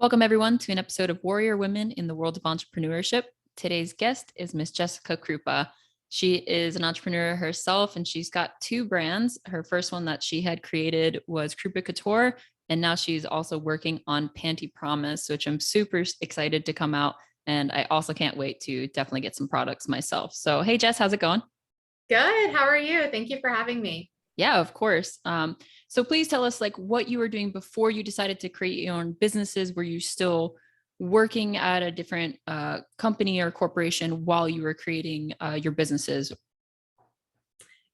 Welcome, everyone, to an episode of Warrior Women in the World of Entrepreneurship. Today's guest is Miss Jessica Krupa. She is an entrepreneur herself, and she's got two brands. Her first one that she had created was Krupa Couture, and now she's also working on Panty Promise, which I'm super excited to come out. And I also can't wait to definitely get some products myself. So, hey, Jess, how's it going? Good. How are you? Thank you for having me. Yeah, of course. So please tell us like what you were doing before you decided to create your own businesses. Were you still working at a different company or corporation while you were creating your businesses?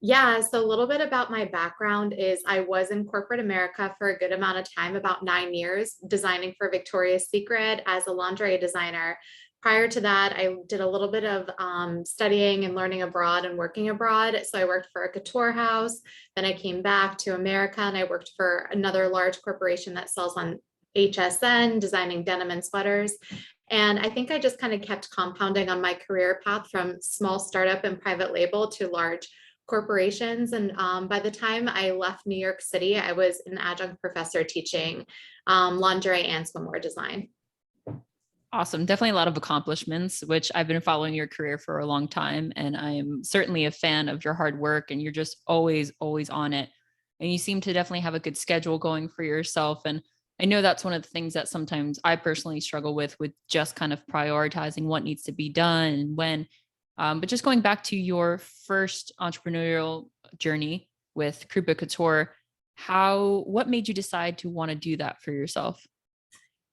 Yeah, so a little bit about my background is I was in corporate America for a good amount of time, about 9 years, designing for Victoria's Secret as a lingerie designer. Prior to that, I did a little bit of studying and learning abroad and working abroad. So I worked for a couture house. Then I came back to America and I worked for another large corporation that sells on HSN, designing denim and sweaters. And I think I just kind of kept compounding on my career path from small startup and private label to large corporations. And by the time I left New York City, I was an adjunct professor teaching lingerie and swimwear design. Awesome. Definitely a lot of accomplishments, which I've been following your career for a long time. And I'm certainly a fan of your hard work and you're just always, always on it. And you seem to definitely have a good schedule going for yourself. And I know that's one of the things that sometimes I personally struggle with just kind of prioritizing what needs to be done and when. But just going back to your first entrepreneurial journey with Krupa Couture, what made you decide to want to do that for yourself?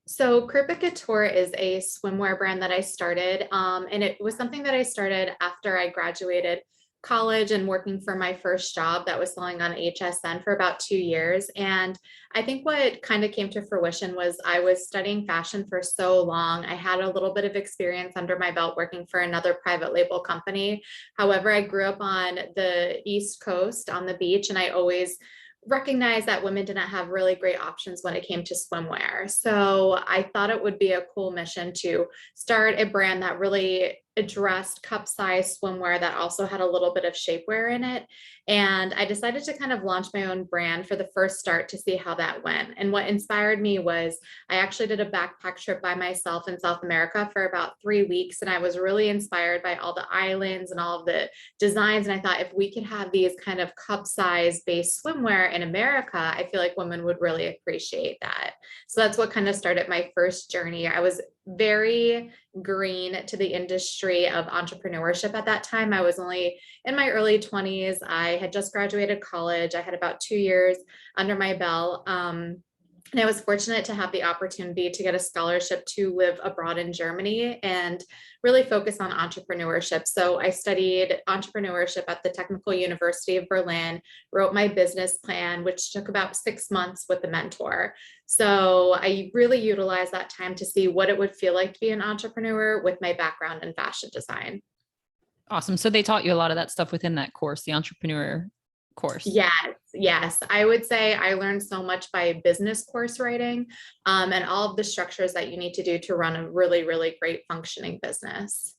So Krupa Couture is a swimwear brand that I started, and it was something that I started after I graduated college and working for my first job that was selling on HSN for about 2 years. And I think what kind of came to fruition was I was studying fashion for so long. I had a little bit of experience under my belt working for another private label company. However, I grew up on the East Coast on the beach, and I always recognized that women didn't have really great options when it came to swimwear. So I thought it would be a cool mission to start a brand that really addressed cup size swimwear that also had a little bit of shapewear in it. And I decided to kind of launch my own brand for the first start to see how that went. And what inspired me was I actually did a backpack trip by myself in South America for about 3 weeks. And I was really inspired by all the islands and all of the designs. And I thought if we could have these kind of cup size based swimwear in America, I feel like women would really appreciate that. So that's what kind of started my first journey. I was very green to the industry of entrepreneurship at that time. I was only in my early 20s. I had just graduated college. I had about 2 years under my belt. And I was fortunate to have the opportunity to get a scholarship to live abroad in Germany and really focus on entrepreneurship. So I studied entrepreneurship at the Technical University of Berlin, wrote my business plan, which took about 6 months with a mentor. So I really utilized that time to see what it would feel like to be an entrepreneur with my background in fashion design. Awesome. So they taught you a lot of that stuff within that course, the entrepreneur course. Yes, yes. I would say I learned so much by business course writing, and all of the structures that you need to do to run a really, really great functioning business.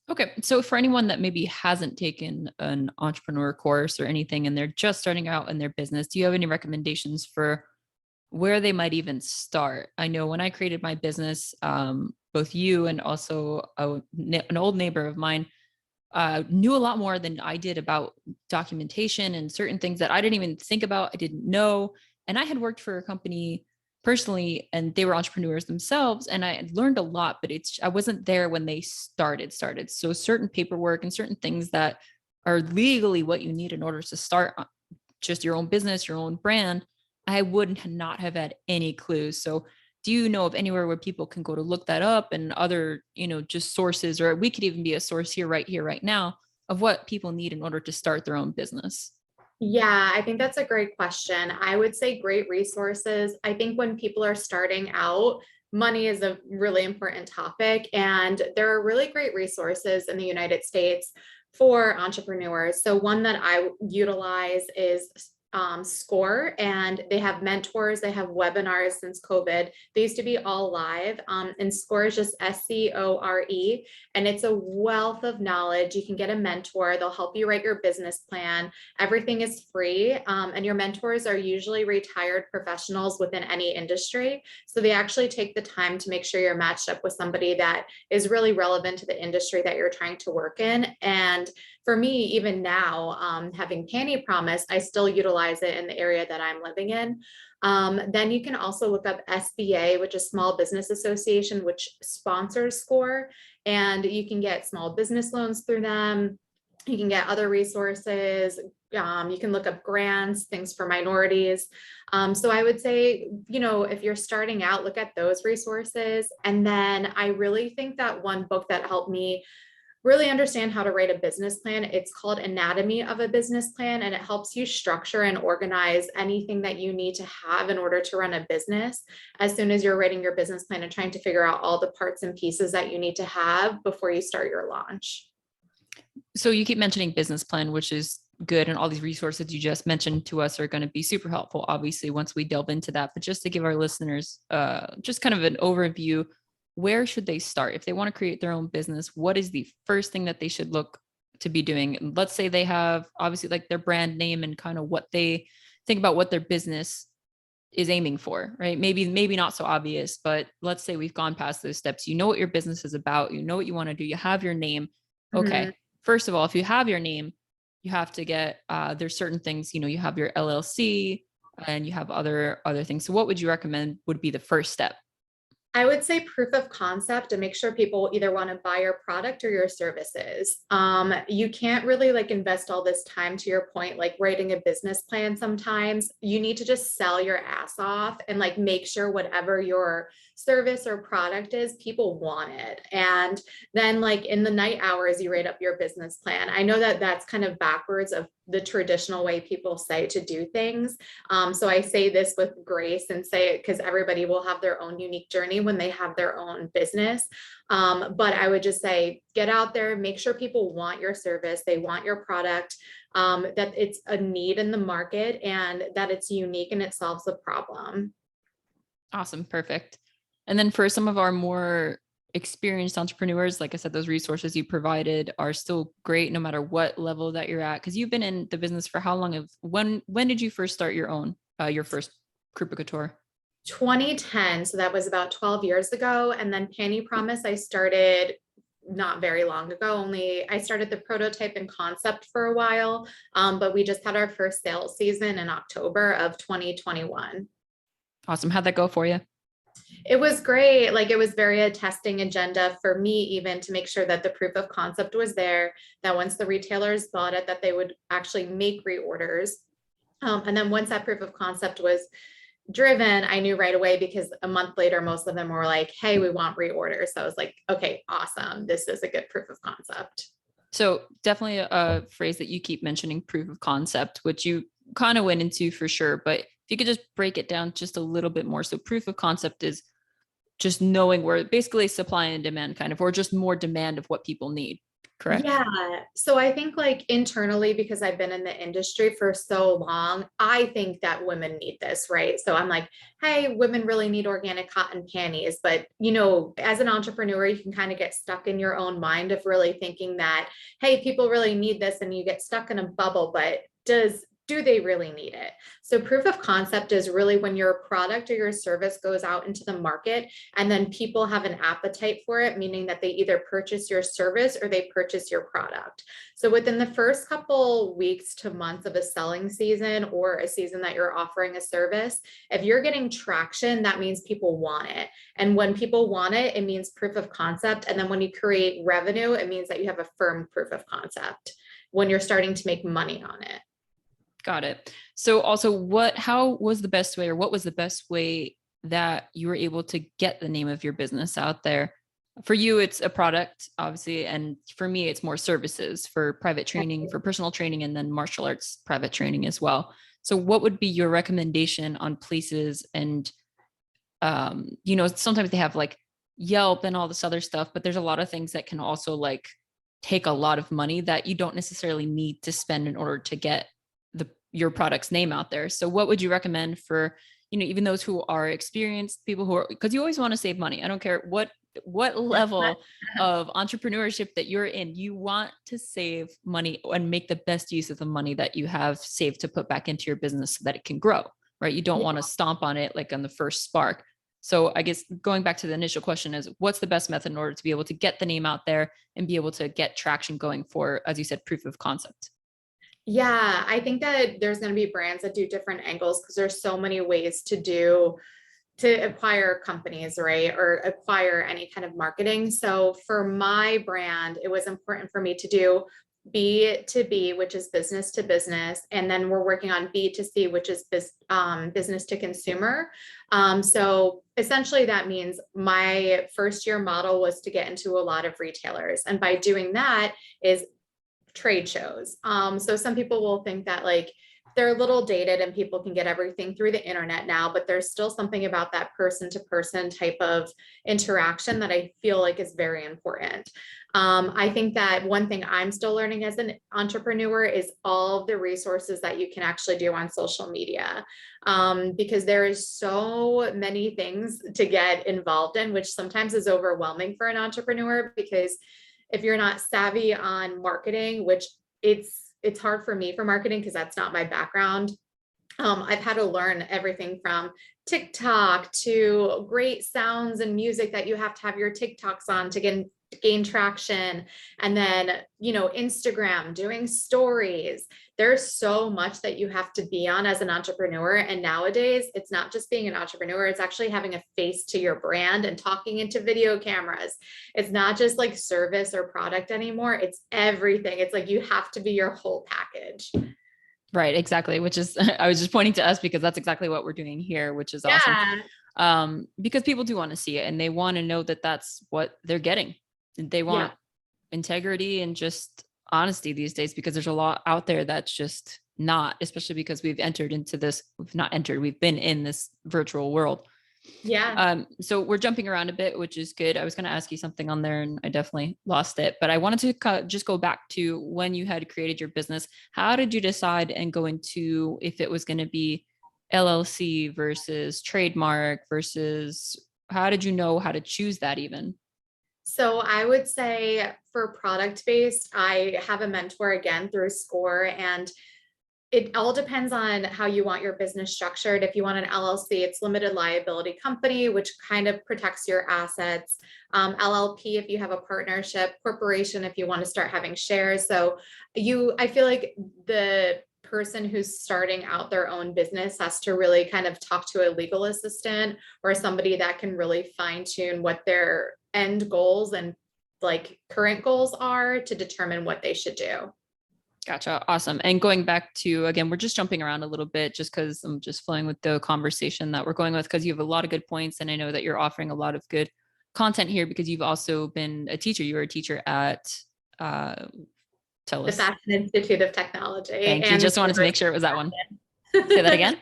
Okay. So for anyone that maybe hasn't taken an entrepreneur course or anything and they're just starting out in their business, do you have any recommendations for where they might even start? I know when I created my business, both you and also an old neighbor of mine knew a lot more than I did about documentation and certain things that I didn't even think about. I didn't know. And I had worked for a company personally and they were entrepreneurs themselves and I had learned a lot, but I wasn't there when they started. So certain paperwork and certain things that are legally what you need in order to start just your own business, your own brand, I would not have had any clues. So do you know of anywhere where people can go to look that up and other, just sources, or we could even be a source here, right now of what people need in order to start their own business? Yeah, I think that's a great question. I would say great resources. I think when people are starting out, money is a really important topic, and there are really great resources in the United States for entrepreneurs. So, one that I utilize is Score, and they have mentors, they have webinars since COVID. They used to be all live, and Score is just SCORE, and it's a wealth of knowledge. You can get a mentor, they'll help you write your business plan. Everything is free, and your mentors are usually retired professionals within any industry. So they actually take the time to make sure you're matched up with somebody that is really relevant to the industry that you're trying to work in. And for me, even now, having Panty Promise, I still utilize it in the area that I'm living in. Then you can also look up SBA, which is Small Business Association, which sponsors Score, and you can get small business loans through them. You can get other resources. You can look up grants, things for minorities. So I would say, if you're starting out, look at those resources. And then I really think that one book that helped me really understand how to write a business plan, it's called Anatomy of a Business Plan, and it helps you structure and organize anything that you need to have in order to run a business as soon as you're writing your business plan and trying to figure out all the parts and pieces that you need to have before you start your launch. So you keep mentioning business plan, which is good. And all these resources you just mentioned to us are going to be super helpful, obviously, once we delve into that. But just to give our listeners just kind of an overview, where should they start? If they want to create their own business, what is the first thing that they should look to be doing? Let's say they have obviously like their brand name and kind of what they think about what their business is aiming for, right? Maybe not so obvious, but let's say we've gone past those steps. You know what your business is about. You know what you want to do. You have your name. Okay. First of all, if you have your name, you have to get, there's certain things, you have your LLC and you have other things. So what would you recommend would be the first step? I would say proof of concept to make sure people either want to buy your product or your services. You can't really invest all this time, to your point, like writing a business plan. Sometimes you need to just sell your ass off and make sure whatever your service or product is, people want it. And then in the night hours, you write up your business plan. I know that that's kind of backwards of the traditional way people say to do things. So I say this with grace and say it because everybody will have their own unique journey when they have their own business. But I would just say, get out there, make sure people want your service, they want your product, that it's a need in the market and that it's unique and it solves the problem. Awesome. Perfect. And then for some of our more experienced entrepreneurs, like I said, those resources you provided are still great no matter what level that you're at. Because you've been in the business for how long? When did you first start your first Krupa Couture? 2010. So that was about 12 years ago. And then Panty Promise, I started not very long ago. I started the prototype and concept for a while, but we just had our first sales season in October of 2021. Awesome. How'd that go for you? It was great. It was very a testing agenda for me, even to make sure that the proof of concept was there, that once the retailers bought it, that they would actually make reorders. And then once that proof of concept was driven, I knew right away, because a month later, most of them were like, hey, we want reorders. So I was like, okay, awesome. This is a good proof of concept. So definitely a phrase that you keep mentioning, proof of concept, which you kind of went into for sure, but if you could just break it down just a little bit more. So proof of concept is just knowing where basically supply and demand kind of, or just more demand of what people need. Correct? Yeah. So I think internally, because I've been in the industry for so long, I think that women need this, right? So I'm like, hey, women really need organic cotton panties. But, as an entrepreneur, you can kind of get stuck in your own mind of really thinking that, hey, people really need this, and you get stuck in a bubble, but do they really need it? So proof of concept is really when your product or your service goes out into the market and then people have an appetite for it, meaning that they either purchase your service or they purchase your product. So within the first couple weeks to months of a selling season or a season that you're offering a service, if you're getting traction, that means people want it. And when people want it, it means proof of concept. And then when you create revenue, it means that you have a firm proof of concept when you're starting to make money on it. Got it. So also how was the best way, or what was the best way that you were able to get the name of your business out there? For you, it's a product, obviously. And for me, it's more services for private training, for personal training, and then martial arts private training as well. So what would be your recommendation on places? And, sometimes they have Yelp and all this other stuff, but there's a lot of things that can also take a lot of money that you don't necessarily need to spend in order to get your product's name out there. So what would you recommend for, even those who are experienced people who are, because you always want to save money. I don't care what level of entrepreneurship that you're in, you want to save money and make the best use of the money that you have saved to put back into your business so that it can grow, right? You don't want to stomp on it like on the first spark. So I guess going back to the initial question is, what's the best method in order to be able to get the name out there and be able to get traction going for, as you said, proof of concept? Yeah, I think that there's going to be brands that do different angles because there's so many ways to acquire companies, right? Or acquire any kind of marketing. So for my brand, it was important for me to do B2B, which is business to business. And then we're working on B2C, which is business to consumer. So essentially that means my first year model was to get into a lot of retailers. And by doing that is trade shows. So some people will think that like they're a little dated and people can get everything through the internet now, but there's still something about that person to person type of interaction that I feel like is very important. I think that one thing I'm still learning as an entrepreneur is all of the resources that you can actually do on social media, because there is so many things to get involved in, which sometimes is overwhelming for an entrepreneur, because if you're not savvy on marketing, which it's hard for me for marketing because that's not my background. I've had to learn everything from TikTok to great sounds and music that you have to have your TikToks on to gain traction. And then, Instagram, doing stories. There's so much that you have to be on as an entrepreneur. And nowadays it's not just being an entrepreneur, it's actually having a face to your brand and talking into video cameras. It's not just like service or product anymore. It's everything. It's like, you have to be your whole package. Right, exactly. Which is, I was just pointing to us because that's exactly what we're doing here, which is awesome. Because people do want to see it and they want to know that that's what they're getting. They want integrity and just honesty these days, because there's a lot out there that's just not, especially because we've been in this virtual world. So we're jumping around a bit, which is good. I was going to ask you something on there and I definitely lost it, but I wanted to just go back to when you had created your business. How did you decide and go into if it was going to be LLC versus trademark versus, how did you know how to choose that even? So I would say for product based, I have a mentor again through SCORE, and it all depends on how you want your business structured. If you want an LLC, it's limited liability company, which kind of protects your assets. LLP, if you have a partnership, corporation, if you want to start having shares. So I feel like the person who's starting out their own business has to really kind of talk to a legal assistant or somebody that can really fine tune what their end goals and like current goals are to determine what they should do. Gotcha. Awesome. And going back to, again, we're just jumping around a little bit just because I'm just flowing with the conversation that we're going with, because you have a lot of good points. And I know that you're offering a lot of good content here because you've also been a teacher. You were a teacher at, tell the us. Fashion Institute of Technology. Thank you. Just wanted to make sure it was that one. Say that again.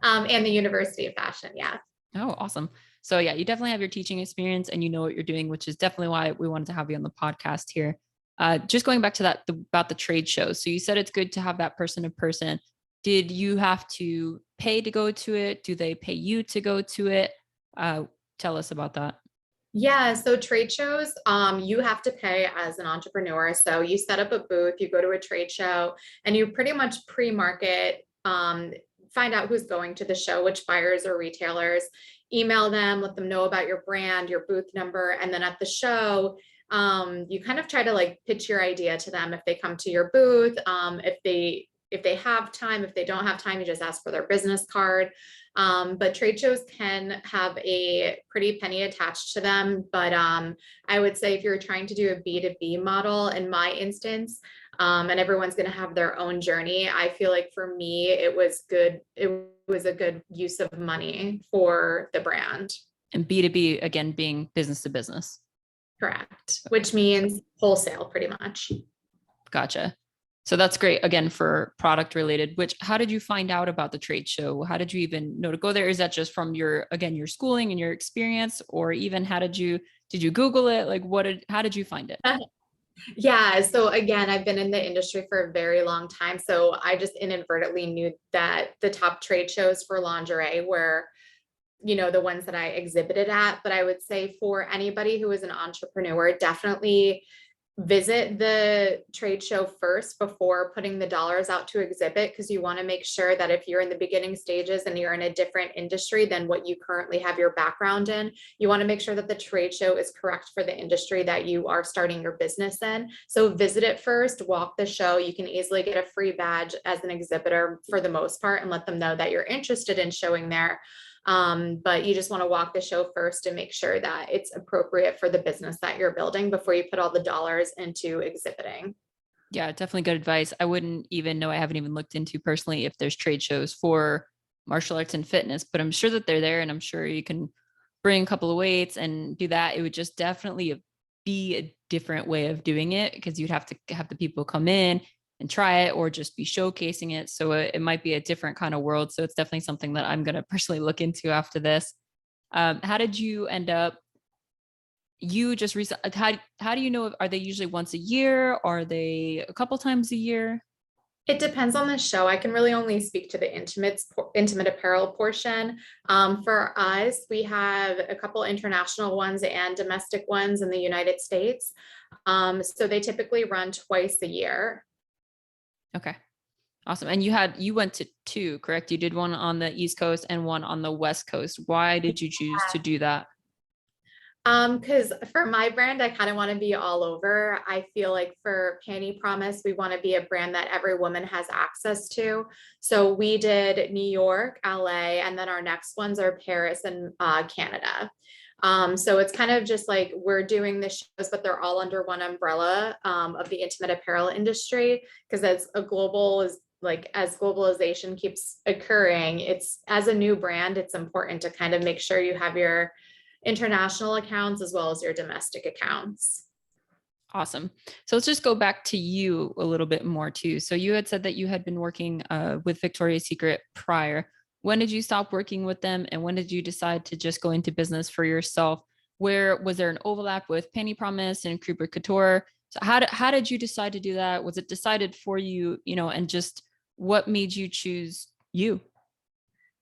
And the University of Fashion. Yeah. Oh, awesome. So yeah, you definitely have your teaching experience and you know what you're doing, which is definitely why we wanted to have you on the podcast here. Just going back to that, about the trade shows. So you said it's good to have that person to person. Did you have to pay to go to it? Do they pay you to go to it? Tell us about that. Yeah, so trade shows, you have to pay as an entrepreneur. So you set up a booth, you go to a trade show, and you pretty much pre-market, find out who's going to the show, which buyers or retailers, email them, let them know about your brand, your booth number, and then at the show, you kind of try to like pitch your idea to them if they come to your booth. If they have time, if they don't have time, you just ask for their business card. But trade shows can have a pretty penny attached to them. But I would say if you're trying to do a B2B model, in my instance, and everyone's going to have their own journey, I feel like for me, it was good. It was a good use of money for the brand. And B2B, again, being business to business. Correct. Which means wholesale pretty much. Gotcha. So that's great. Again, for product related, how did you find out about the trade show? How did you even know to go there? Is that just from your schooling and your experience, or even did you Google it? Like how did you find it? Yeah. So again, I've been in the industry for a very long time. So I just inadvertently knew that the top trade shows for lingerie were, the ones that I exhibited at. But I would say for anybody who is an entrepreneur, definitely visit the trade show first before putting the dollars out to exhibit, because you want to make sure that if you're in the beginning stages and you're in a different industry than what you currently have your background in, you want to make sure that the trade show is correct for the industry that you are starting your business in. So visit it first, walk the show. You can easily get a free badge as an exhibitor for the most part, and let them know that you're interested in showing there. But you just want to walk the show first and make sure that it's appropriate for the business that you're building before you put all the dollars into exhibiting. Yeah, definitely good advice. I wouldn't even know, I haven't even looked into personally if there's trade shows for martial arts and fitness, but I'm sure that they're there, and I'm sure you can bring a couple of weights and do that. It would just definitely be a different way of doing it, because you'd have to have the people come in and try it or just be showcasing it. So it might be a different kind of world. So it's definitely something that I'm going to personally look into after this. How did you end up? You just recently, how do you know, are they usually once a year? Are they a couple times a year? It depends on the show. I can really only speak to the intimate apparel portion. For us, we have a couple international ones and domestic ones in the United States. So they typically run twice a year. Okay, awesome. And you went to two, correct? You did one on the East Coast and one on the West Coast. Why did you choose to do that? Because for my brand, I kind of want to be all over. I feel like for Panty Promise, we want to be a brand that every woman has access to. So we did New York, LA, and then our next ones are Paris and Canada. So it's kind of just like we're doing the shows, but they're all under one umbrella of the intimate apparel industry. Because as globalization keeps occurring, it's as a new brand, it's important to kind of make sure you have your international accounts as well as your domestic accounts. Awesome. So let's just go back to you a little bit more too. So you had said that you had been working with Victoria's Secret prior. When did you stop working with them, and when did you decide to just go into business for yourself? Where was there an overlap with Panty Promise and Krupa Couture? So how did you decide to do that? Was it decided for you, and just what made you choose you?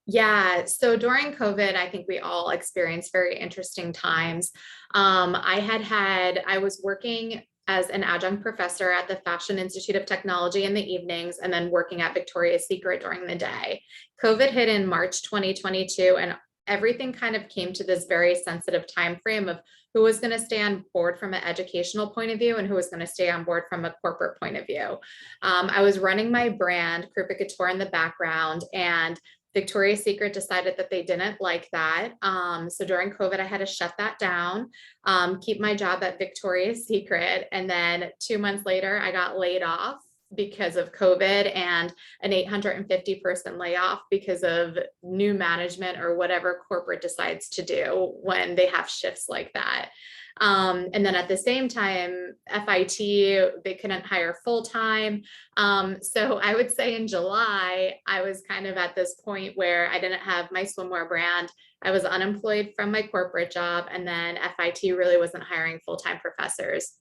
Yeah, so during COVID, I think we all experienced very interesting times. I was working as an adjunct professor at the Fashion Institute of Technology in the evenings, and then working at Victoria's Secret during the day. COVID hit in March 2022, and everything kind of came to this very sensitive time frame of who was going to stay on board from an educational point of view and who was going to stay on board from a corporate point of view. I was running my brand, Krupa Couture, in the background, and Victoria's Secret decided that they didn't like that. So during COVID, I had to shut that down, keep my job at Victoria's Secret. And then 2 months later, I got laid off because of COVID, and an 850 person layoff because of new management or whatever corporate decides to do when they have shifts like that. And then at the same time, FIT, they couldn't hire full time. So I would say in July, I was kind of at this point where I didn't have my swimwear brand. I was unemployed from my corporate job, and then FIT really wasn't hiring full-time professors.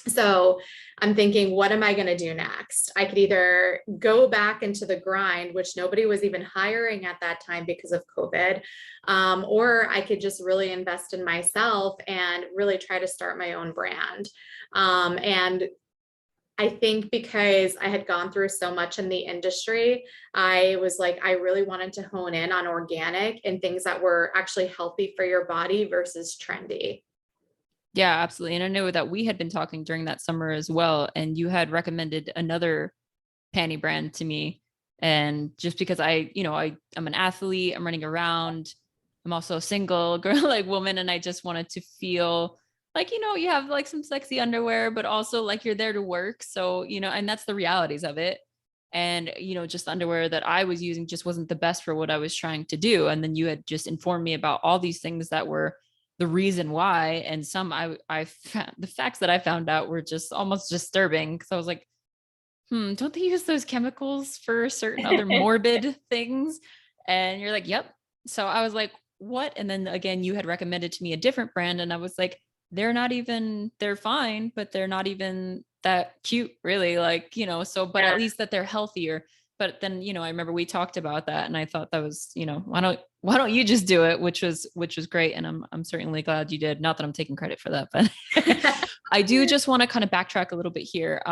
So I'm thinking, what am I going to do next? I could either go back into the grind, which nobody was even hiring at that time because of COVID, or I could just really invest in myself and really try to start my own brand. And I think because I had gone through so much in the industry, I was like, I really wanted to hone in on organic and things that were actually healthy for your body versus trendy. Yeah, absolutely. And I know that we had been talking during that summer as well, and you had recommended another panty brand to me. And just because I'm an athlete, I'm running around, I'm also a single girl, like woman, and I just wanted to feel like, you have like some sexy underwear, but also like you're there to work. So, and that's the realities of it. And, just underwear that I was using just wasn't the best for what I was trying to do. And then you had just informed me about all these things that were the reason why. And some the facts that I found out were just almost disturbing, because I was like, don't they use those chemicals for certain other morbid things? And you're like, yep. So I was like, what? And then again, you had recommended to me a different brand, and I was like, they're fine, but they're not even that cute really. Like, so, but Yeah. at least that they're healthier. But then, I remember we talked about that and I thought that was, why don't you just do it? Which was great. And I'm certainly glad you did. Not that I'm taking credit for that, but I do just want to kind of backtrack a little bit here.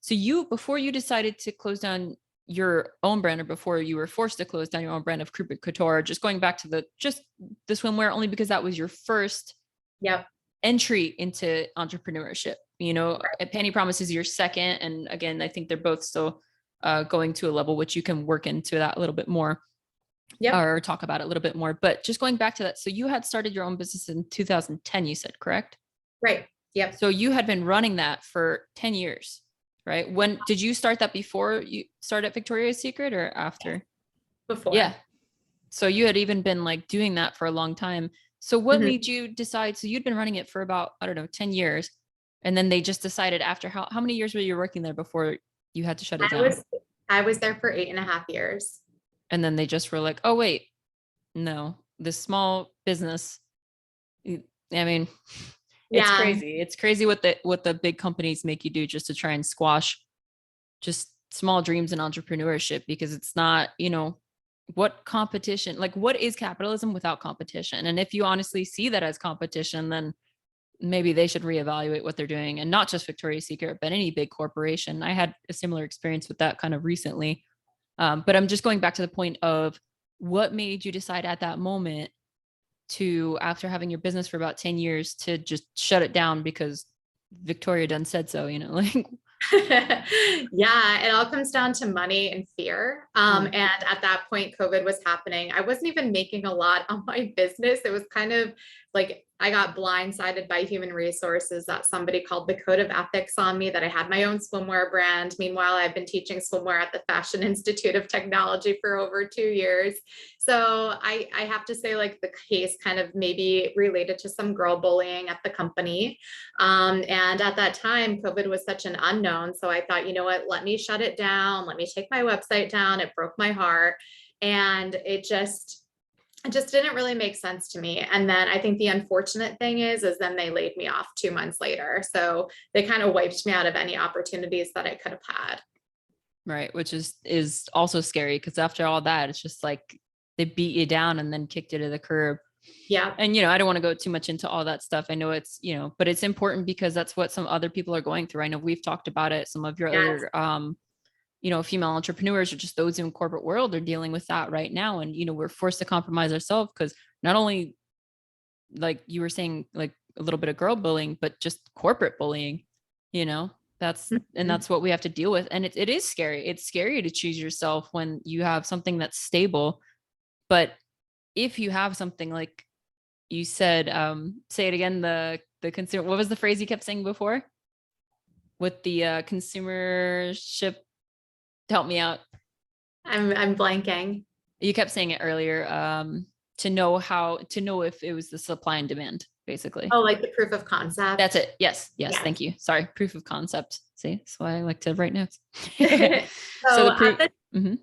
So before you decided to close down your own brand, or before you were forced to close down your own brand of Krupa Couture, just going back to the swimwear, only because that was your first Yep. entry into entrepreneurship. Panty Promise is your second. And again, I think they're both still going to a level which you can work into that a little bit more. Yep. Or talk about it a little bit more. But just going back to that, so you had started your own business in 2010, you said, correct? Right. Yep. So you had been running that for 10 years, right? When did you start that? Before you started Victoria's Secret or after? Before. Yeah. So you had even been like doing that for a long time. So what Mhm. made you decide? So you'd been running it for about, I don't know, 10 years. And then they just decided after how many years were you working there before you had to shut it down? I was there for 8.5 years. And then they just were like, oh, wait, no, this small business. I mean, it's Yeah. crazy. It's crazy what the big companies make you do just to try and squash just small dreams in entrepreneurship, because it's not, what competition, like what is capitalism without competition? And if you honestly see that as competition, then maybe they should reevaluate what they're doing, and not just Victoria's Secret, but any big corporation. I had a similar experience with that kind of recently. But I'm just going back to the point of what made you decide at that moment to, after having your business for about 10 years, to just shut it down because Victoria done said so, like. Yeah, it all comes down to money and fear. And at that point, COVID was happening. I wasn't even making a lot on my business. It was kind of like I got blindsided by human resources that somebody called the code of ethics on me, that I had my own swimwear brand. Meanwhile, I've been teaching swimwear at the Fashion Institute of Technology for over 2 years. So I have to say, like, the case kind of maybe related to some girl bullying at the company. And at that time, COVID was such an unknown. So I thought, you know what, let me shut it down. Let me take my website down. It broke my heart. And it just didn't really make sense to me. And then I think the unfortunate thing is then they laid me off 2 months later. So they kind of wiped me out of any opportunities that I could have had. Right. Which is also scary, because after all that, it's just like they beat you down and then kicked you to the curb. Yeah. And, I don't want to go too much into all that stuff. I know it's, but it's important because that's what some other people are going through. I know we've talked about it. Some of your other, female entrepreneurs, or just those in corporate world, are dealing with that right now. And, we're forced to compromise ourselves, because not only, like you were saying, like a little bit of girl bullying, but just corporate bullying, that's, and that's what we have to deal with. And it is scary. It's scary to choose yourself when you have something that's stable. But if you have something like you said, say it again, the consumer, what was the phrase you kept saying before with the consumership? Help me out. I'm blanking. You kept saying it earlier. To know if it was the supply and demand, basically. Oh, like the proof of concept. That's it. Yes. Yeah. Thank you. Sorry. Proof of concept. See, that's why I like to write notes. So the proof.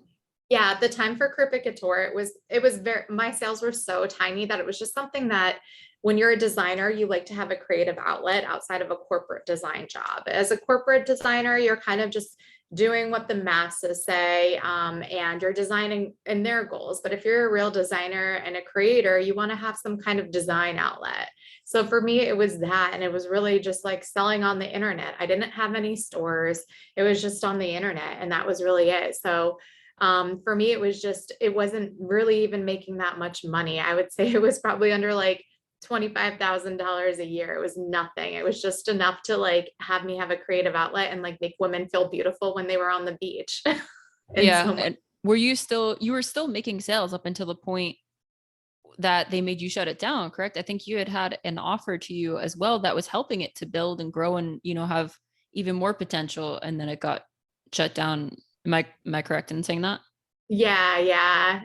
Yeah, at the time for Krupa Couture, it was my sales were so tiny that it was just something that when you're a designer, you like to have a creative outlet outside of a corporate design job. As a corporate designer, you're kind of just doing what the masses say, and you're designing in their goals. But if you're a real designer and a creator, you want to have some kind of design outlet. So for me, it was that, and it was really just like selling on the internet. I didn't have any stores. It was just on the internet, and that was really it. So for me, it wasn't really even making that much money. I would say it was probably under like $25,000 a year. It was nothing. It was just enough to like have me have a creative outlet and like make women feel beautiful when they were on the beach. Yeah. And you were still making sales up until the point that they made you shut it down, correct? I think you had an offer to you as well that was helping it to build and grow and, have even more potential. And then it got shut down. Am I correct in saying that? Yeah.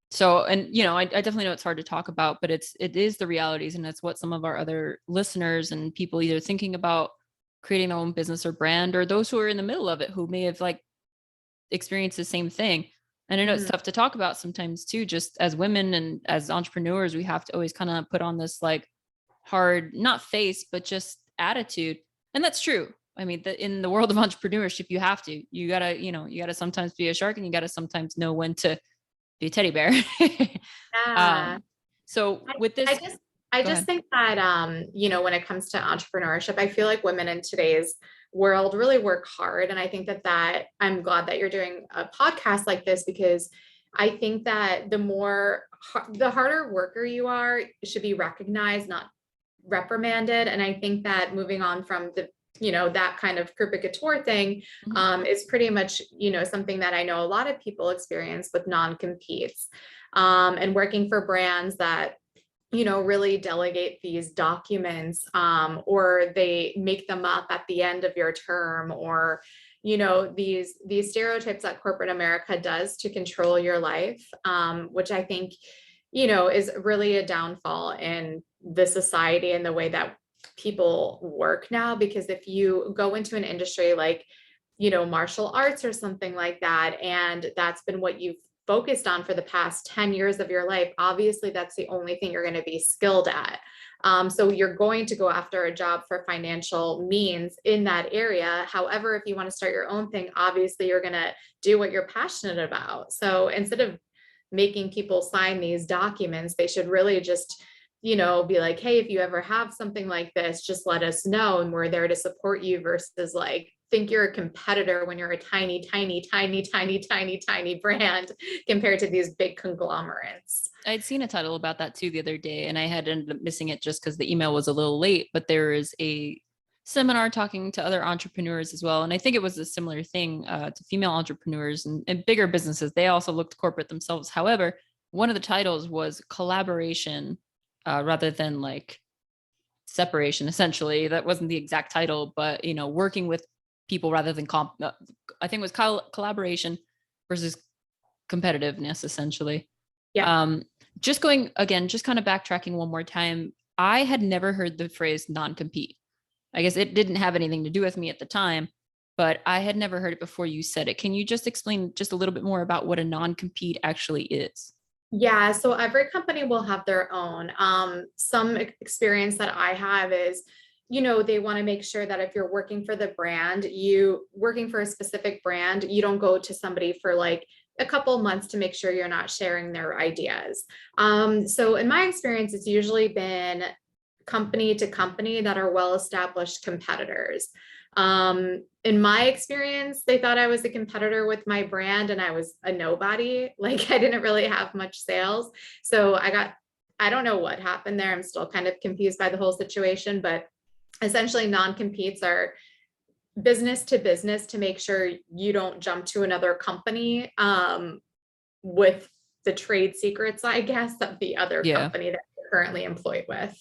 So, and I definitely know it's hard to talk about, but it is the realities, and it's what some of our other listeners and people either thinking about creating their own business or brand, or those who are in the middle of it, who may have like experienced the same thing. And I know it's tough to talk about sometimes too, just as women and as entrepreneurs, we have to always kind of put on this like hard, not face, but just attitude. And that's true. I mean, in the world of entrepreneurship, you gotta, you gotta sometimes be a shark, and you gotta sometimes know when to be a teddy bear. Yeah. um, so I with I this, just I go just ahead. think that when it comes to entrepreneurship, I feel like women in today's world really work hard. And I think that I'm glad that you're doing a podcast like this, because I think that the harder worker you are should be recognized, not reprimanded. And I think that moving on from that kind of Krupa Couture thing Mhm. is pretty much, something that I know a lot of people experience with non-competes, and working for brands that really delegate these documents, or they make them up at the end of your term, or these stereotypes that corporate America does to control your life, which I think is really a downfall in the society and the way that people work now. Because if you go into an industry like martial arts or something like that, and that's been what you've focused on for the past 10 years of your life, obviously that's the only thing you're going to be skilled at. So you're going to go after a job for financial means in that area. However, if you want to start your own thing, obviously you're going to do what you're passionate about. So instead of making people sign these documents, they should really just be like, hey, if you ever have something like this, just let us know and we're there to support you, versus like think you're a competitor when you're a tiny, tiny, tiny, tiny, tiny, tiny brand compared to these big conglomerates. I'd seen a title about that too the other day, and I had ended up missing it just because the email was a little late. But there is a seminar talking to other entrepreneurs as well, and I think it was a similar thing to female entrepreneurs and bigger businesses. They also looked corporate themselves. However, one of the titles was collaboration rather than like separation. Essentially, that wasn't the exact title, but working with people rather than I think it was collaboration versus competitiveness, essentially. Yeah. Um, just going again, just kind of backtracking one more time. I had never heard the phrase non-compete. I guess it didn't have anything to do with me at the time, but I had never heard it before you said it. Can you just explain just a little bit more about what a non-compete actually is? Yeah, so every company will have their own. Some experience that I have is, they want to make sure that if you're working for the brand, you working for a specific brand, you don't go to somebody for like a couple of months to make sure you're not sharing their ideas. So in my experience, it's usually been company to company that are well-established competitors. In my experience, they thought I was a competitor with my brand and I was a nobody. Like I didn't really have much sales. So I don't know what happened there. I'm still kind of confused by the whole situation, but essentially non-competes are business to business to make sure you don't jump to another company with the trade secrets, I guess, of the other Yeah. company that you're currently employed with.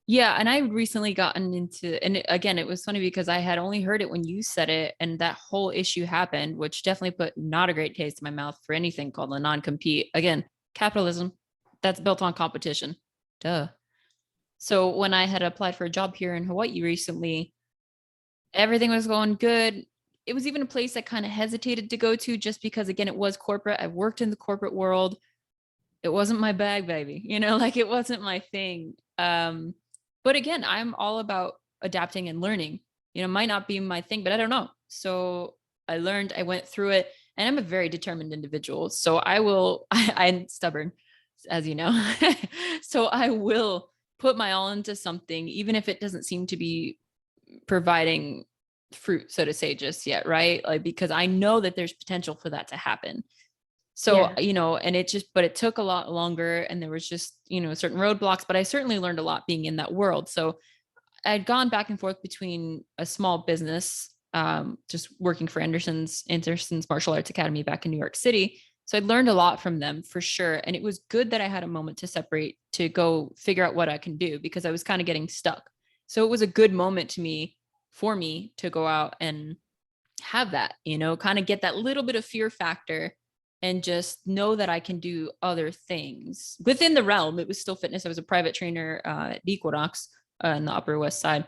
Yeah, and I recently gotten into, and again, it was funny because I had only heard it when you said it, and that whole issue happened, which definitely put not a great taste in my mouth for anything called a non-compete. Again, capitalism, that's built on competition. Duh. So when I had applied for a job here in Hawaii recently, everything was going good. It was even a place I kind of hesitated to go to just because, again, it was corporate. I worked in the corporate world. It wasn't my bag, baby. Like it wasn't my thing. But again, I'm all about adapting and learning. Might not be my thing, but I don't know. So I learned, I went through it, and I'm a very determined individual. So I'm stubborn, as you know. So I will put my all into something, even if it doesn't seem to be providing fruit, so to say, just yet, right? Like, because I know that there's potential for that to happen. So, Yeah. and but it took a lot longer, and there was just, certain roadblocks, but I certainly learned a lot being in that world. So I'd gone back and forth between a small business, just working for Anderson's Martial Arts Academy back in New York City. So I learned a lot from them for sure. And it was good that I had a moment to separate to go figure out what I can do, because I was kind of getting stuck. So it was a good moment for me to go out and have that, kind of get that little bit of fear factor and just know that I can do other things within the realm. It was still fitness. I was a private trainer at Equinox in the Upper West Side.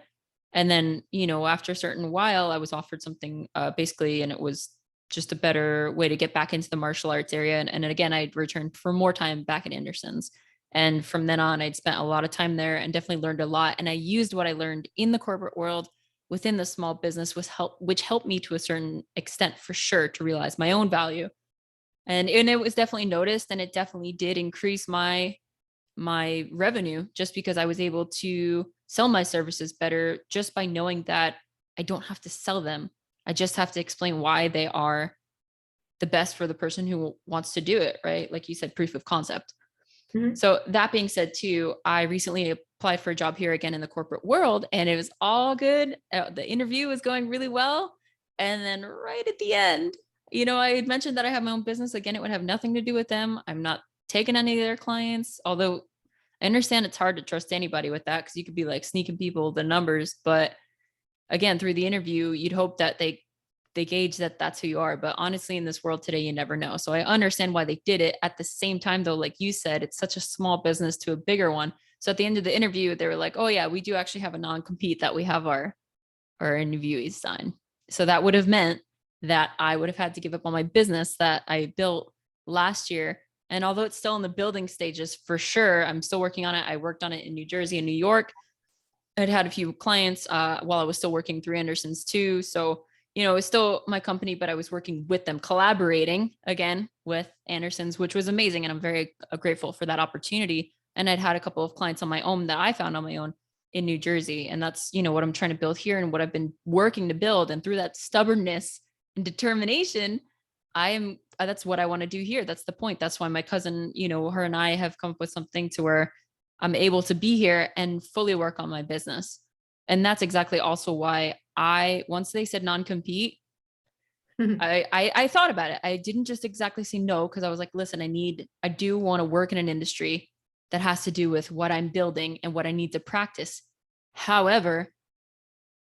And then, after a certain while, I was offered something basically, and it was just a better way to get back into the martial arts area. And again, I returned for more time back at Anderson's. And from then on, I'd spent a lot of time there and definitely learned a lot. And I used what I learned in the corporate world within the small business which helped me to a certain extent for sure to realize my own value. And it was definitely noticed, and it definitely did increase my revenue just because I was able to sell my services better just by knowing that I don't have to sell them. I just have to explain why they are the best for the person who wants to do it, right? Like you said, proof of concept. Mhm. So that being said, too, I recently applied for a job here again in the corporate world, and it was all good. The interview was going really well. And then right at the end, I had mentioned that I have my own business. Again, it would have nothing to do with them. I'm not taking any of their clients, although I understand it's hard to trust anybody with that because you could be like sneaking people the numbers. But again, through the interview, you'd hope that they gauge that that's who you are. But honestly, in this world today, you never know. So I understand why they did it. At the same time, though, like you said, it's such a small business to a bigger one. So at the end of the interview, they were like, oh yeah, we do actually have a non-compete that we have our interviewees sign. So that would have meant that I would have had to give up on my business that I built last year. And although it's still in the building stages, for sure, I'm still working on it. I worked on it in New Jersey and New York. I'd had a few clients while I was still working through Anderson's too. So, it's still my company, but I was working with them, collaborating again with Anderson's, which was amazing. And I'm very grateful for that opportunity. And I'd had a couple of clients on my own that I found on my own in New Jersey. And that's, what I'm trying to build here and what I've been working to build. And through that stubbornness and determination, that's what I want to do here. That's the point. That's why my cousin, her and I have come up with something to where I'm able to be here and fully work on my business. And that's exactly also why once they said non-compete, I thought about it. I didn't just exactly say no, because I was like, listen, I do want to work in an industry that has to do with what I'm building and what I need to practice. However,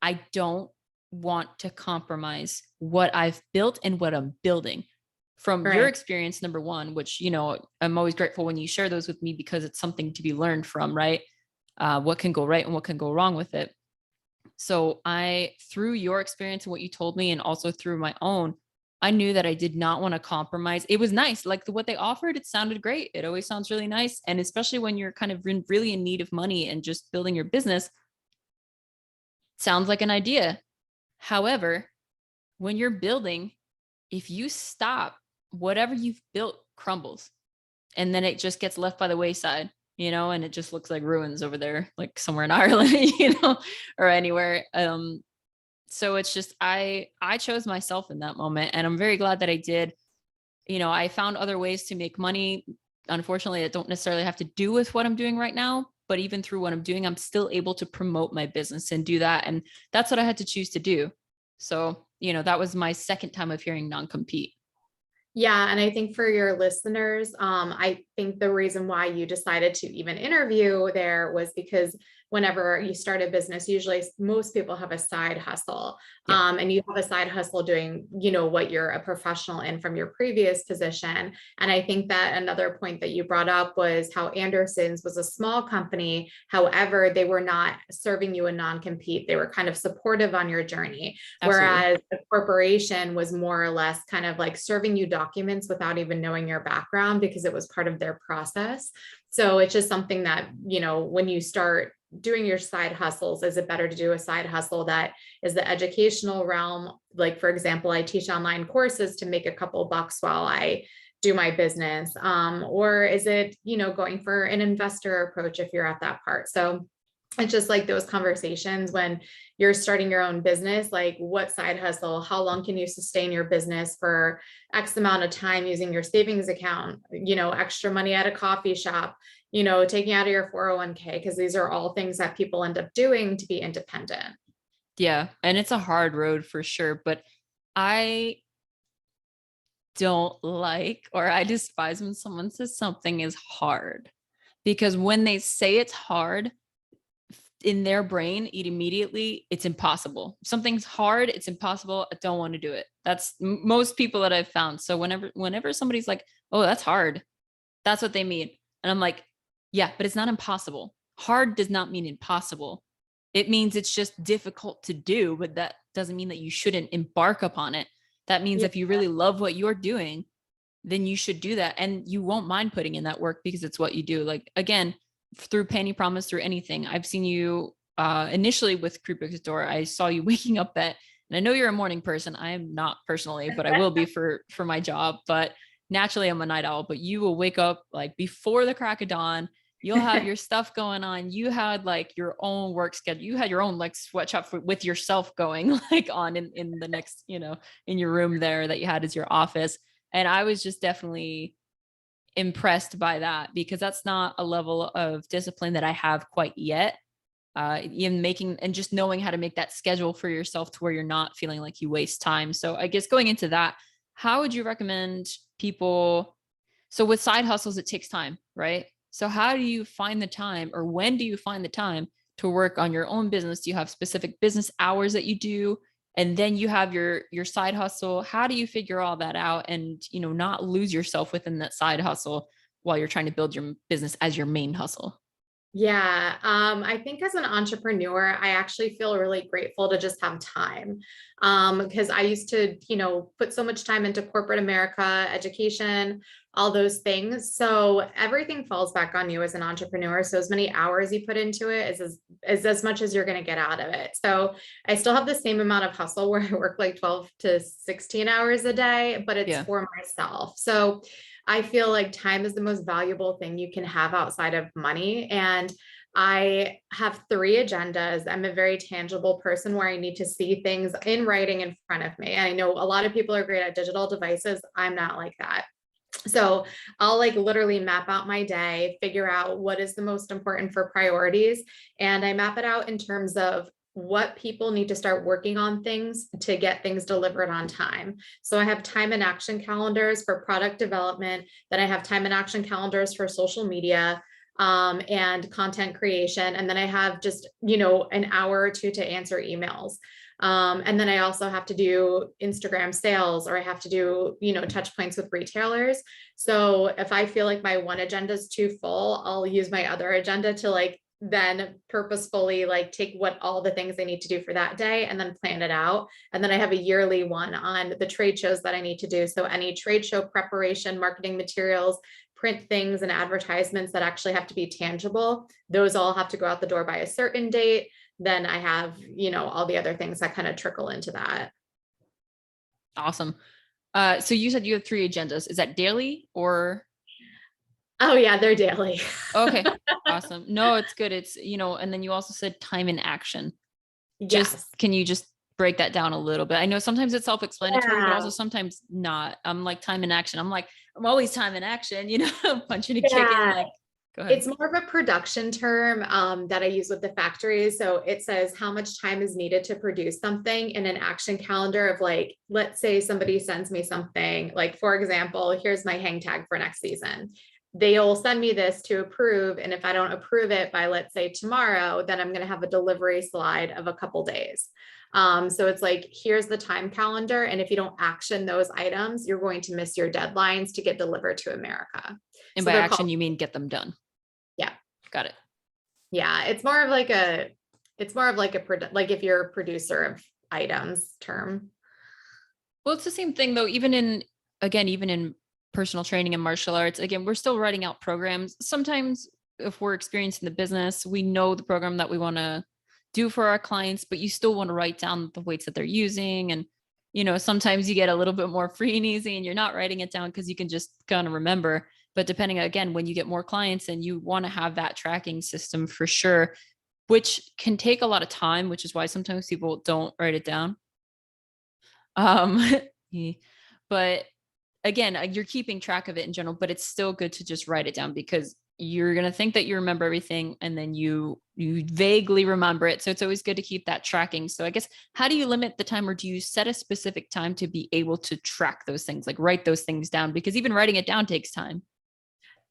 I don't want to compromise what I've built and what I'm building. From your Right. experience, number one, which, I'm always grateful when you share those with me because it's something to be learned from, right? What can go right and what can go wrong with it. So through your experience and what you told me, and also through my own, I knew that I did not want to compromise. It was nice. Like what they offered, it sounded great. It always sounds really nice. And especially when you're kind of really in need of money and just building your business, sounds like an idea. However, when you're building, if you stop, whatever you've built crumbles, and then it just gets left by the wayside, and it just looks like ruins over there, like somewhere in Ireland, or anywhere. So it's just, I chose myself in that moment, and I'm very glad that I did. I found other ways to make money. Unfortunately, that don't necessarily have to do with what I'm doing right now, but even through what I'm doing, I'm still able to promote my business and do that. And that's what I had to choose to do. So, that was my second time of hearing non-compete. Yeah, and I think for your listeners, I think the reason why you decided to even interview there was because whenever you start a business, usually most people have a side hustle, Yep. and you have a side hustle doing, what you're a professional in from your previous position. And I think that another point that you brought up was how Anderson's was a small company. However, they were not serving you a non-compete. They were kind of supportive on your journey. Absolutely. Whereas the corporation was more or less kind of like serving you documents without even knowing your background because it was part of their process. So it's just something that, when you start doing your side hustles, is it better to do a side hustle that is the educational realm? Like, for example, I teach online courses to make a couple bucks while I do my business. Or is it, going for an investor approach if you're at that part? So it's just like those conversations when you're starting your own business, like what side hustle, how long can you sustain your business for X amount of time using your savings account, extra money at a coffee shop, taking out of your 401k, because these are all things that people end up doing to be independent. Yeah. And it's a hard road for sure, but I don't like, or I despise when someone says something is hard, because when they say it's hard, in their brain, it's impossible. If something's hard, it's impossible. I don't want to do it. That's most people that I've found. So whenever somebody's like, oh, that's hard, that's what they mean. And I'm like, yeah, but it's not impossible. Hard does not mean impossible. It means it's just difficult to do, but that doesn't mean that you shouldn't embark upon it. That means Yeah. if you really love what you're doing, then you should do that. And you won't mind putting in that work because it's what you do. Like, again, through Panty Promise, through anything, I've seen you initially with Krupa Couture. I saw you waking up and I know you're a morning person. I am not personally, but I will be for my job. But naturally, I'm a night owl. But you will wake up like before the crack of dawn. You'll have your stuff going on. You had like your own work schedule. You had your own like sweatshop with yourself going like on in the next, in your room there that you had as your office. And I was just definitely impressed by that because that's not a level of discipline that I have quite yet. Even making and just knowing how to make that schedule for yourself to where you're not feeling like you waste time. So I guess going into that, how would you recommend people? So with side hustles, it takes time, right? So how do you find the time, or when do you find the time to work on your own business? Do you have specific business hours that you do? And then you have your side hustle. How do you figure all that out and, not lose yourself within that side hustle while you're trying to build your business as your main hustle? Yeah, I think as an entrepreneur, I actually feel really grateful to just have time. Because I used to, put so much time into corporate America, education, all those things. So everything falls back on you as an entrepreneur. So as many hours you put into it is as much as you're going to get out of it. So I still have the same amount of hustle where I work like 12 to 16 hours a day, but it's Yeah. for myself. So I feel like time is the most valuable thing you can have outside of money. And I have 3 agendas. I'm a very tangible person where I need to see things in writing in front of me. And I know a lot of people are great at digital devices. I'm not like that. So I'll like literally map out my day, figure out what is the most important for priorities. And I map it out in terms of what people need to start working on things to get things delivered on time. So I have time and action calendars for product development, then I have time and action calendars for social media and content creation. And then I have just, an hour or two to answer emails. And then I also have to do Instagram sales, or I have to do, touch points with retailers. So if I feel like my one agenda is too full, I'll use my other agenda to like then purposefully like take what all the things I need to do for that day and then plan it out. And then I have a yearly one on the trade shows that I need to do. So any trade show preparation, marketing materials, print things and advertisements that actually have to be tangible, those all have to go out the door by a certain date. Then I have, all the other things that kind of trickle into that. Awesome. So you said you have 3 agendas. Is that daily or? Oh yeah, they're daily. Okay. Awesome. No, it's good. It's, and then you also said time in action. Yes. Can you just break that down a little bit? I know sometimes it's self-explanatory, but also Yeah. sometimes not. I'm like time in action. I'm like, I'm always time in action, punching a chicken. Yeah. Like, go ahead. It's more of a production term that I use with the factories. So it says how much time is needed to produce something in an action calendar of like, let's say somebody sends me something, like, for example, here's my hang tag for next season. They'll send me this to approve. And if I don't approve it by, let's say tomorrow, then I'm going to have a delivery slide of a couple days. So it's like, here's the time calendar. And if you don't action those items, you're going to miss your deadlines to get delivered to America. And So by they're action, called, you mean get them done. yeah. Got it. Yeah. It's more of like a like if you're a producer of items term. Well, it's the same thing though, even in personal training and martial arts, again, we're still writing out programs. Sometimes if we're experienced in the business, we know the program that we want to do for our clients, but you still want to write down the weights that they're using. And, sometimes you get a little bit more free and easy and you're not writing it down because you can just kind of remember. But depending, again, when you get more clients and you want to have that tracking system for sure, which can take a lot of time, which is why sometimes people don't write it down. But again, you're keeping track of it in general, but it's still good to just write it down because you're going to think that you remember everything and then you vaguely remember it. So it's always good to keep that tracking. So I guess, how do you limit the time, or do you set a specific time to be able to track those things, like write those things down? Because even writing it down takes time.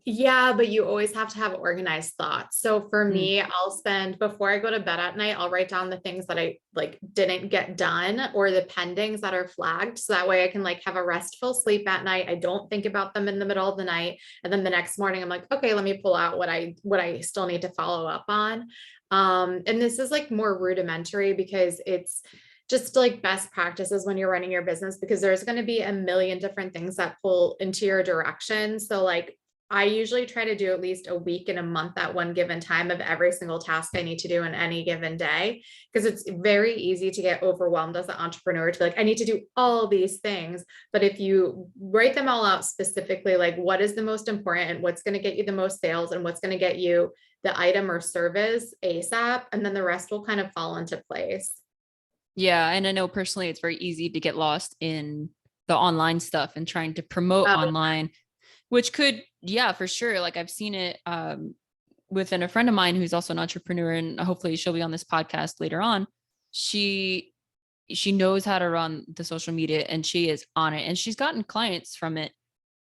Yeah, but you always have to have organized thoughts. So for Mm. me, I'll spend before I go to bed at night, I'll write down the things that I like didn't get done or the pendings that are flagged. So that way I can like have a restful sleep at night. I don't think about them in the middle of the night. And then the next morning I'm like, okay, let me pull out what I still need to follow up on. And this is like more rudimentary because it's just like best practices when you're running your business, because there's going to be a million different things that pull into your direction. So like I usually try to do at least a week and a month at one given time of every single task I need to do in any given day. Because it's very easy to get overwhelmed as an entrepreneur to be like, I need to do all these things. But if you write them all out specifically, like what is the most important and what's going to get you the most sales and what's going to get you the item or service ASAP, and then the rest will kind of fall into place. Yeah. And I know personally, it's very easy to get lost in the online stuff and trying to promote Oh, online, which could, yeah, for sure. Like I've seen it within a friend of mine who's also an entrepreneur, and hopefully she'll be on this podcast later on. She knows how to run the social media and she is on it and she's gotten clients from it.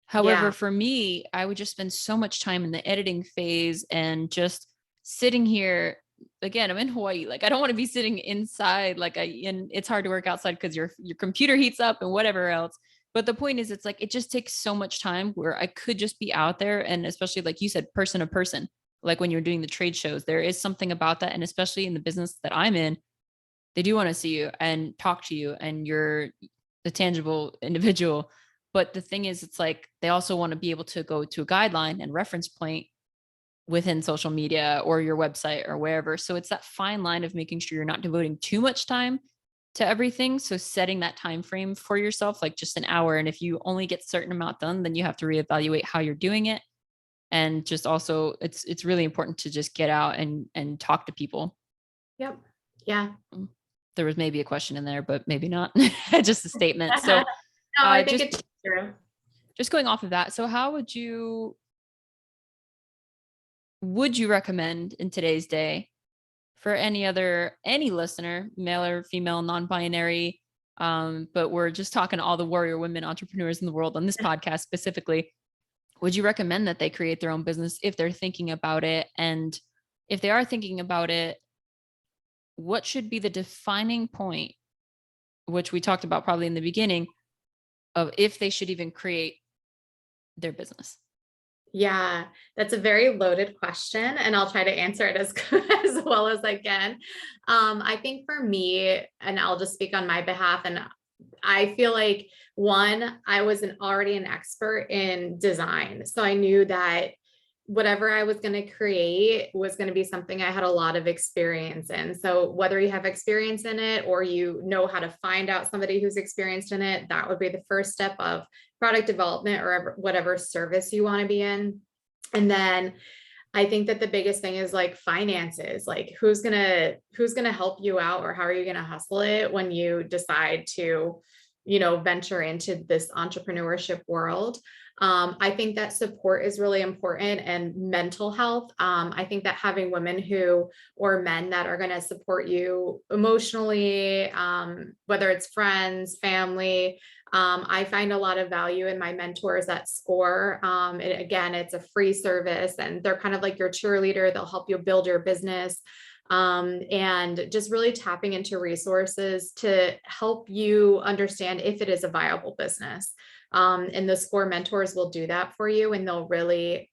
However, yeah. for me, I would just spend so much time in the editing phase and just sitting here. Again, I'm in Hawaii. Like I don't want to be sitting inside. And it's hard to work outside because your computer heats up and whatever else. But the point is, it's like it just takes so much time where I could just be out there, and especially like you said, person to person. Like when you're doing the trade shows, there is something about that, and especially in the business that I'm in, they do want to see you and talk to you, and you're the tangible individual. But the thing is, it's like they also want to be able to go to a guideline and reference point within social media or your website or wherever. So it's that fine line of making sure you're not devoting too much time to everything. So setting that time frame for yourself, like just an hour. And if you only get a certain amount done, then you have to reevaluate how you're doing it. And just also it's really important to just get out and talk to people. Yep. Yeah. There was maybe a question in there, but maybe not. Just a statement. So No, I think just it's true. just going off of that. So how would you recommend in today's day for any listener, male or female, non-binary, but we're just talking to all the warrior women entrepreneurs in the world on this podcast specifically, would you recommend that they create their own business if they're thinking about it? And if they are thinking about it, what should be the defining point, which we talked about probably in the beginning, of if they should even create their business? Yeah, that's a very loaded question, and I'll try to answer it as as well as I can. I think for me, and I'll just speak on my behalf, and I feel like one, I was already an expert in design, so I knew that whatever I was going to create was going to be something I had a lot of experience in. So whether you have experience in it or you know how to find out somebody who's experienced in it, that would be the first step of product development or whatever service you want to be in. And then I think that the biggest thing is like finances, like who's going to help you out, or how are you going to hustle it when you decide to, venture into this entrepreneurship world. I think that support is really important, and mental health. I think that having women or men that are going to support you emotionally, whether it's friends, family. I find a lot of value in my mentors at SCORE. Again, it's a free service and they're kind of like your cheerleader. They'll help you build your business. And just really tapping into resources to help you understand if it is a viable business. And the SCORE mentors will do that for you, and they'll really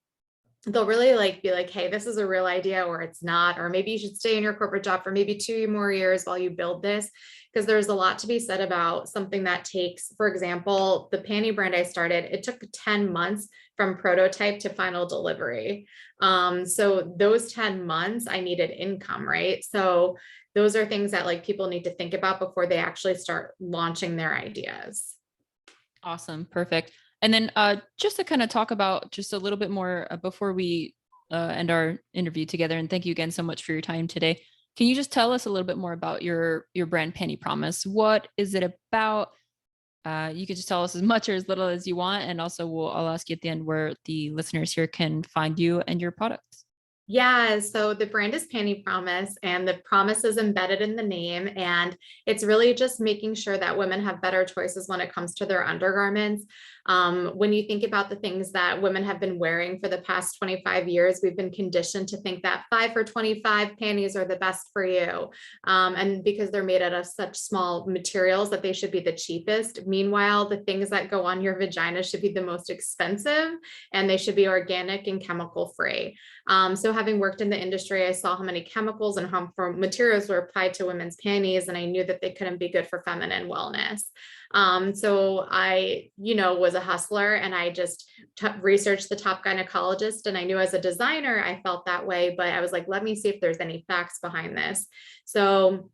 like be like, hey, this is a real idea, or it's not, or maybe you should stay in your corporate job for maybe 2 more years while you build this. Because there's a lot to be said about something that takes, for example, the panty brand I started, it took 10 months from prototype to final delivery. So those 10 months I needed income, right? So those are things that like people need to think about before they actually start launching their ideas. Awesome. Perfect. And then just to kind of talk about just a little bit more before we end our interview together, and thank you again so much for your time today. Can you just tell us a little bit more about your brand, Panty Promise? What is it about? You could just tell us as much or as little as you want. And also I'll ask you at the end where the listeners here can find you and your products. Yeah, so the brand is Panty Promise, and the promise is embedded in the name. And it's really just making sure that women have better choices when it comes to their undergarments. When you think about the things that women have been wearing for the past 25 years, we've been conditioned to think that 5 for 25 panties are the best for you. And because they're made out of such small materials that they should be the cheapest. Meanwhile, the things that go on your vagina should be the most expensive, and they should be organic and chemical free. So having worked in the industry, I saw how many chemicals and harmful materials were applied to women's panties, and I knew that they couldn't be good for feminine wellness. So I, was a hustler, and I just researched the top gynecologist, and I knew as a designer, I felt that way, but I was like, let me see if there's any facts behind this. So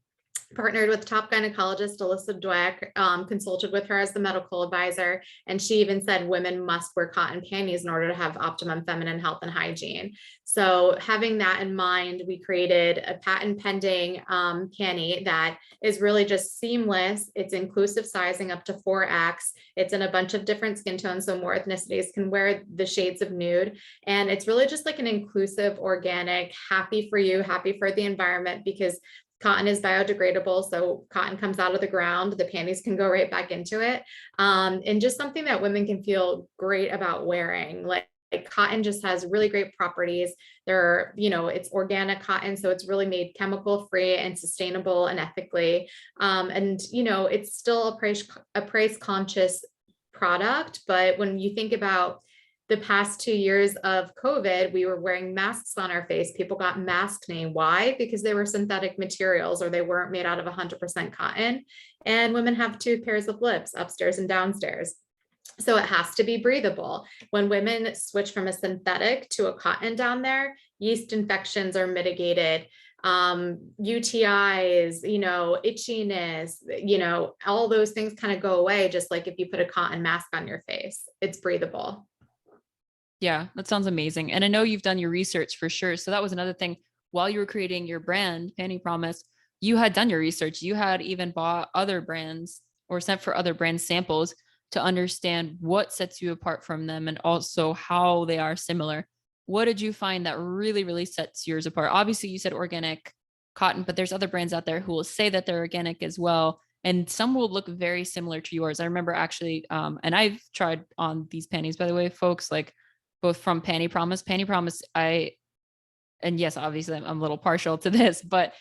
partnered with top gynecologist Alyssa Dweck, consulted with her as the medical advisor, and she even said women must wear cotton panties in order to have optimum feminine health and hygiene. So having that in mind, we created a patent pending panty that is really just seamless. It's inclusive sizing up to 4X. It's in a bunch of different skin tones, so more ethnicities can wear the shades of nude. And it's really just like an inclusive, organic, happy for you, happy for the environment, because cotton is biodegradable. So cotton comes out of the ground, the panties can go right back into it. And just something that women can feel great about wearing. Like cotton just has really great properties. It's organic cotton, so it's really made chemical free and sustainable and ethically. It's still a price conscious product. But when you think about the past 2 years of COVID, we were wearing masks on our face. People got mask name. Why? Because they were synthetic materials, or they weren't made out of 100% cotton. And women have 2 pairs of lips, upstairs and downstairs. So it has to be breathable. When women switch from a synthetic to a cotton down there, yeast infections are mitigated. UTIs, itchiness, all those things kind of go away. Just like if you put a cotton mask on your face, it's breathable. Yeah, that sounds amazing. And I know you've done your research for sure. So that was another thing while you were creating your brand, Panty Promise, you had done your research. You had even bought other brands or sent for other brand samples to understand what sets you apart from them and also how they are similar. What did you find that really, really sets yours apart? Obviously, you said organic cotton, but there's other brands out there who will say that they're organic as well. And some will look very similar to yours. I remember actually, and I've tried on these panties, by the way, folks, like both from Panty Promise. Panty Promise, and yes, obviously I'm a little partial to this, but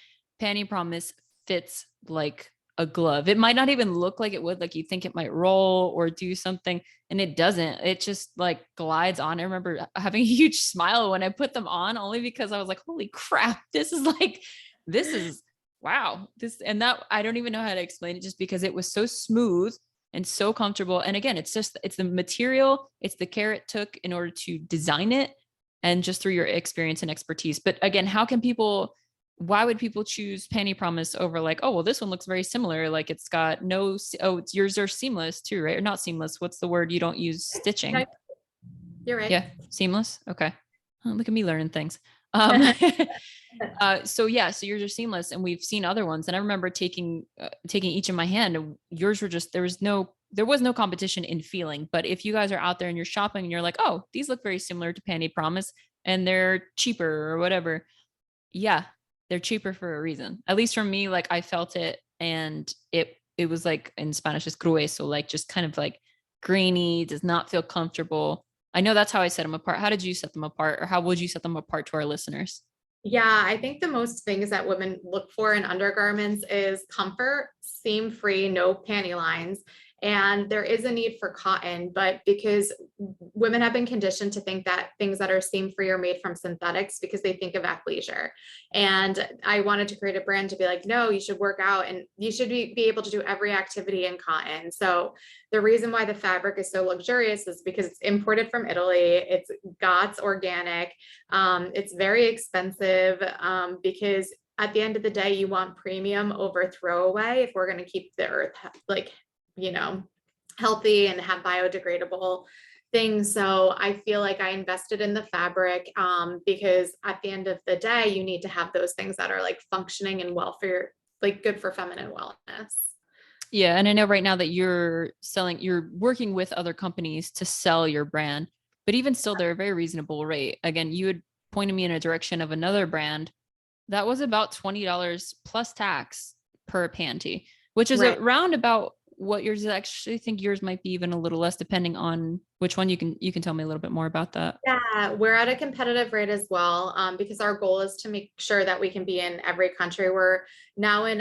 Panty Promise fits like a glove. It might not even look like it would, like you think it might roll or do something, and it doesn't. It just like glides on. I remember having a huge smile when I put them on, only because I was like, holy crap, this is wow. And that I don't even know how to explain it, just because it was so smooth and so comfortable. And again, it's the material, it's the care it took in order to design it, and just through your experience and expertise. But again, why would people choose Panty Promise over like, oh, well, this one looks very similar. Like it's got yours are seamless too, right? Or not seamless. What's the word? You don't use stitching. You're right. Yeah. Seamless. Okay. Oh, look at me learning things. So yours are seamless, and we've seen other ones. And I remember taking each in my hand, and yours were just, there was no competition in feeling. But if you guys are out there and you're shopping and you're like, oh, these look very similar to Panty Promise and they're cheaper or whatever. Yeah, they're cheaper for a reason. At least for me, like I felt it, and it was like in Spanish is grueso, like just kind of like grainy, does not feel comfortable. I know that's how I set them apart. How did you set them apart, or how would you set them apart to our listeners? Yeah, I think the most things that women look for in undergarments is comfort, seam free, no panty lines. And there is a need for cotton, but because women have been conditioned to think that things that are seam free are made from synthetics because they think of athleisure. And I wanted to create a brand to be like, no, you should work out and you should be able to do every activity in cotton. So the reason why the fabric is so luxurious is because it's imported from Italy. It's GOTS organic. It's very expensive because at the end of the day, you want premium over throwaway if we're going to keep the earth healthy and have biodegradable things. So I feel like I invested in the fabric because at the end of the day, you need to have those things that are like functioning and well for your, like good for feminine wellness. Yeah. And I know right now that you're working with other companies to sell your brand, but even still, they're a very reasonable rate. Again, you had pointed me in a direction of another brand that was about $20 plus tax per panty, which is Right. around about what yours is. I actually think yours might be even a little less depending on Which one? You can tell me a little bit more about that. Yeah, we're at a competitive rate as well, because our goal is to make sure that we can be in every country. We're now in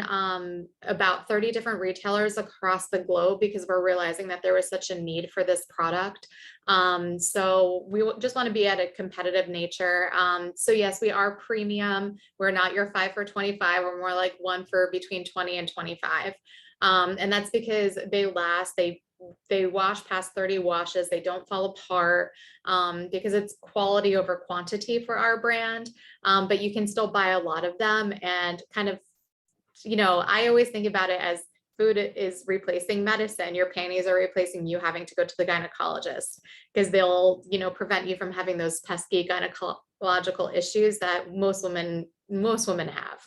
about 30 different retailers across the globe because we're realizing that there was such a need for this product. So we just want to be at a competitive nature. So yes, we are premium. We're not your 5 for 25. We're more like 1 for between 20 and 25. And that's because they last, they wash past 30 washes. They don't fall apart, because it's quality over quantity for our brand. But you can still buy a lot of them and kind of, I always think about it as food is replacing medicine. Your panties are replacing you having to go to the gynecologist because they'll, prevent you from having those pesky gynecological issues that most women have.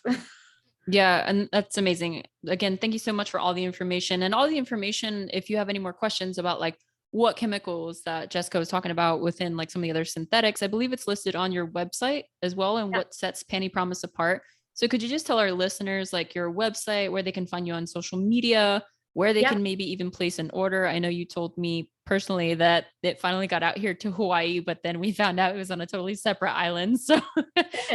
Yeah, and that's amazing. Again, thank you so much for all the information and all the information. If you have any more questions about like what chemicals that Jessica was talking about within like some of the other synthetics, I believe it's listed on your website as well and Yeah. what sets Panty Promise apart. So could you just tell our listeners like your website, where they can find you on social media, where they Yep. can maybe even place an order? I know you told me personally that it finally got out here to Hawaii, but then we found out it was on a totally separate island. So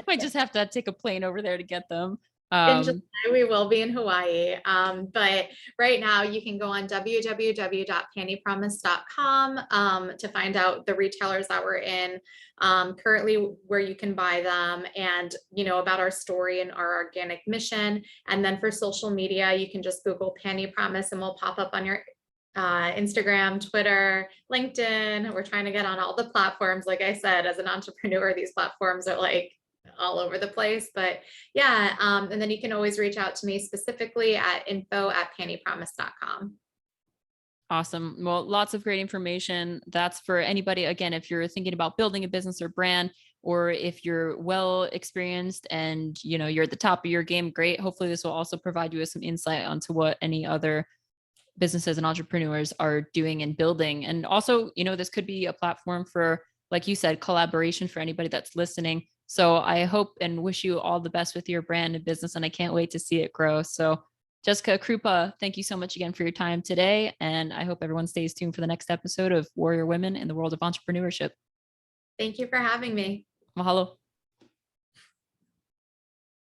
we just have to take a plane over there to get them. In July, Um, we will be in Hawaii. But right now you can go on www.pantypromise.com to find out the retailers that we're in, currently where you can buy them, and about our story and our organic mission. And then for social media, you can just Google Panty Promise and we'll pop up on your Instagram, Twitter, LinkedIn. We're trying to get on all the platforms. Like I said, as an entrepreneur, these platforms are like all over the place, but yeah. And then you can always reach out to me specifically at info@pantypromise.com. Awesome. Well, lots of great information. That's for anybody, again, if you're thinking about building a business or brand, or if you're well experienced and you're at the top of your game, great. Hopefully this will also provide you with some insight onto what any other businesses and entrepreneurs are doing and building. And also, this could be a platform for, like you said, collaboration for anybody that's listening. So I hope and wish you all the best with your brand and business, and I can't wait to see it grow. So Jessica, Krupa, thank you so much again for your time today. And I hope everyone stays tuned for the next episode of Warrior Women in the World of Entrepreneurship. Thank you for having me. Mahalo.